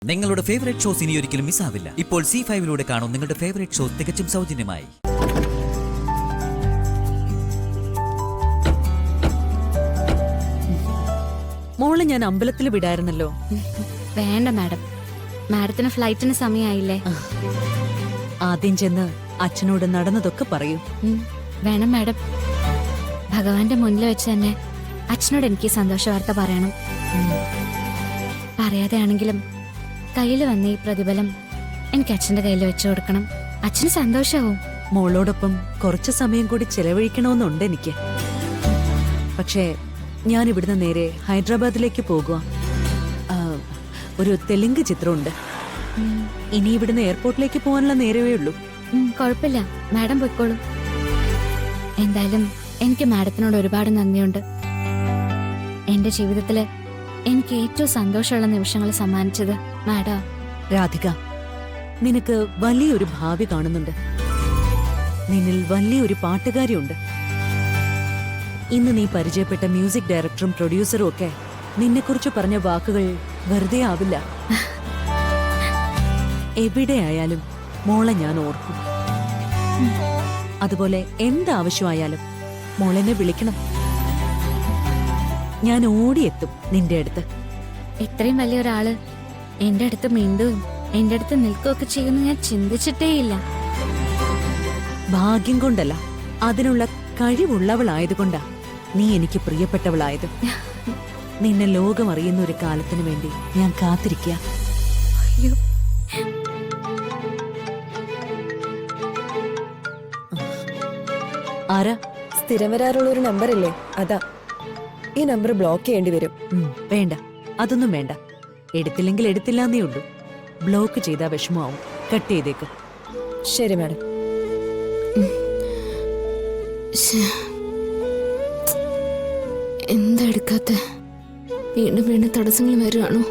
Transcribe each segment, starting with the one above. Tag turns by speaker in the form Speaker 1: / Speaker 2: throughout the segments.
Speaker 1: നിങ്ങളുടെ favourite shows ഇനി ഒരിക്കലും മിസ്സാവില്ല. ഇപ്പോൾ C5-ലൂടെ കാണും നിങ്ങളുടെ ഫേവറേറ്റ് ഷോസ് തികച്ചും സൗജന്യമായി.
Speaker 2: മോളെ ഞാൻ അമ്പലത്തിൽ വിടായിരുന്നല്ലോ.
Speaker 3: വേണ്ട മാഡം, മാഡത്തിന് ഫ്ലൈറ്റിന് സമയമായില്ലേ.
Speaker 2: ആദ്യം ചെന്ന് അച്ഛനോട് നടന്നതൊക്കെ പറയൂ.
Speaker 3: വേണം മാഡം, ഭഗവാന്റെ മുന്നിൽ വെച്ച് തന്നെ അച്ഛനോട് എനിക്ക് സന്തോഷ വാർത്ത പറയണം. പറയാതെ ആണെങ്കിലും കയ്യിൽ വന്ന ഈ പ്രതിഫലം എനിക്ക് അച്ഛന്റെ കയ്യിൽ വെച്ചു കൊടുക്കണം. അച്ഛന് സന്തോഷാവും.
Speaker 2: മോളോടൊപ്പം കുറച്ചു സമയം കൂടി ചെലവഴിക്കണമെന്നുണ്ട് എനിക്ക്. പക്ഷേ ഞാൻ ഇവിടുന്ന് നേരെ ഹൈദരാബാദിലേക്ക് പോകുക. ഒരു തെലുങ്ക് ചിത്രമുണ്ട്. ഇനി ഇവിടുന്ന് എയർപോർട്ടിലേക്ക് പോകാനുള്ള നേരമേ ഉള്ളൂ.
Speaker 3: കുഴപ്പമില്ല, മാഡം പോയിക്കോളൂ. എന്തായാലും എനിക്ക് മാഡത്തിനോട് ഒരുപാട് നന്ദിയുണ്ട്. എന്റെ ജീവിതത്തില് എനിക്ക് ഏറ്റവും സന്തോഷമുള്ള നിമിഷങ്ങൾ സമ്മാനിച്ചത് മാഡം.
Speaker 2: രാധിക, നിനക്ക് വലിയൊരു ഭാവി കാണുന്നുണ്ട്. നിന്നിൽ വലിയൊരു പാട്ടുകാരിയുണ്ട്. ഇന്ന് നീ പരിചയപ്പെട്ട മ്യൂസിക് ഡയറക്ടറും പ്രൊഡ്യൂസറും ഒക്കെ നിന്നെക്കുറിച്ച് പറഞ്ഞ വാക്കുകൾ വെറുതെ ആവില്ല. എവിടെയായാലും മോളെ ഞാൻ ഓർക്കും. അതുപോലെ എന്താവശ്യമായാലും മോളെന്നെ വിളിക്കണം. ഞാൻ ഓടിയെത്തും നിന്റെ അടുത്ത്.
Speaker 3: ഇത്രയും വലിയൊരാള് എന്റെ അടുത്ത് മിണ്ടുകയും എന്റെ അടുത്ത് നിൽക്കുകയൊക്കെ ചെയ്യുമെന്ന് ഞാൻ ചിന്തിച്ചിട്ടേയില്ല.
Speaker 2: ഭാഗ്യം കൊണ്ടല്ല, അതിനുള്ള കഴിവുള്ളവളായതുകൊണ്ടാ നീ എനിക്ക് പ്രിയപ്പെട്ടവളായത്. നിന്നെ ലോകം അറിയുന്ന ഒരു കാലത്തിന് വേണ്ടി ഞാൻ കാത്തിരിക്കുക.
Speaker 3: അയ്യോ,
Speaker 2: ആരാ?
Speaker 4: സ്ഥിരം വരാറുള്ള ഒരു നമ്പറല്ലേ, അതാ. ഈ നമ്പർ ബ്ലോക്ക് ചെയ്യേണ്ടി വരും.
Speaker 2: വേണ്ട, അതൊന്നും വേണ്ട. എടുത്തില്ലെങ്കിൽ എടുത്തില്ലാന്നേ ഉള്ളൂ. ബ്ലോക്ക് ചെയ്താ വിഷമാവും. കട്ട് ചെയ്തേക്ക്.
Speaker 4: ശരി മാഡം.
Speaker 3: എന്താ എടുക്കാത്ത? വീണ്ടും വീണ്ടും തടസ്സങ്ങൾ വരുവാണോ?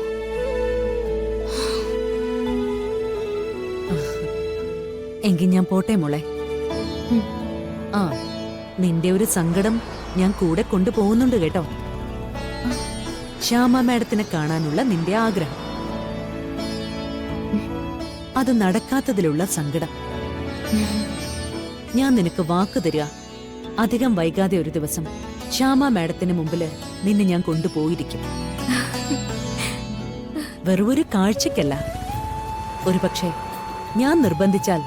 Speaker 2: എങ്കിൽ ഞാൻ പോട്ടെ മോളെ. ആ, നിന്റെ ഒരു സങ്കടം ഞാൻ കൂടെ കൊണ്ടുപോകുന്നുണ്ട് കേട്ടോ. ശ്യാമ മാഡത്തിനെ കാണാനുള്ള നിന്റെ ആഗ്രഹം, അത് നടക്കാത്തതിലുള്ള സങ്കടം. ഞാൻ നിനക്ക് വാക്ക് തരിക, അധികം വൈകാതെ ഒരു ദിവസം ശ്യാമ മാഡത്തിന് മുമ്പില് നിന്നെ ഞാൻ കൊണ്ടുപോയിരിക്കും. വെറുമൊരു കാഴ്ചക്കല്ല, ഒരുപക്ഷെ ഞാൻ നിർബന്ധിച്ചാൽ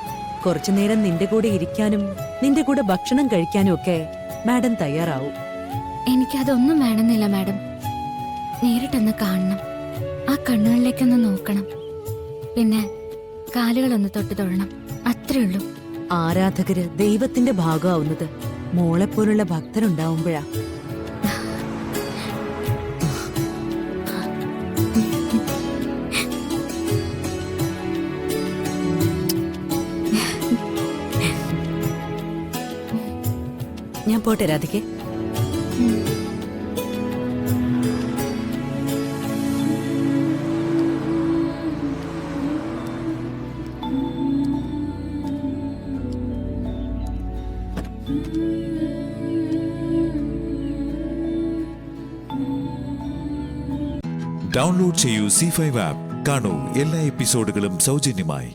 Speaker 2: കുറച്ചുനേരം നിന്റെ കൂടെ ഇരിക്കാനും നിന്റെ കൂടെ ഭക്ഷണം കഴിക്കാനും ഒക്കെ മാഡം തയ്യാറാവും.
Speaker 3: എനിക്കതൊന്നും വേണമെന്നില്ല മാഡം. നേരിട്ടൊന്ന് കാണണം, ആ കണ്ണുകളിലേക്കൊന്ന് നോക്കണം, പിന്നെ കാലുകളൊന്ന് തൊട്ട് തൊഴണം, അത്രേ ഉള്ളൂ.
Speaker 2: ആരാധകര് ദൈവത്തിന്റെ ഭാഗമാവുന്നത് മോളെപ്പോലുള്ള ഭക്തരുണ്ടാവുമ്പോഴാ. ഞാൻ പോട്ടെ രാധികേ.
Speaker 5: ഡൗൺലോഡ് ചെയ്യൂ C5 ആപ്പ്. കാണൂ എല്ലാ എപ്പിസോഡുകളും സൗജന്യമായി.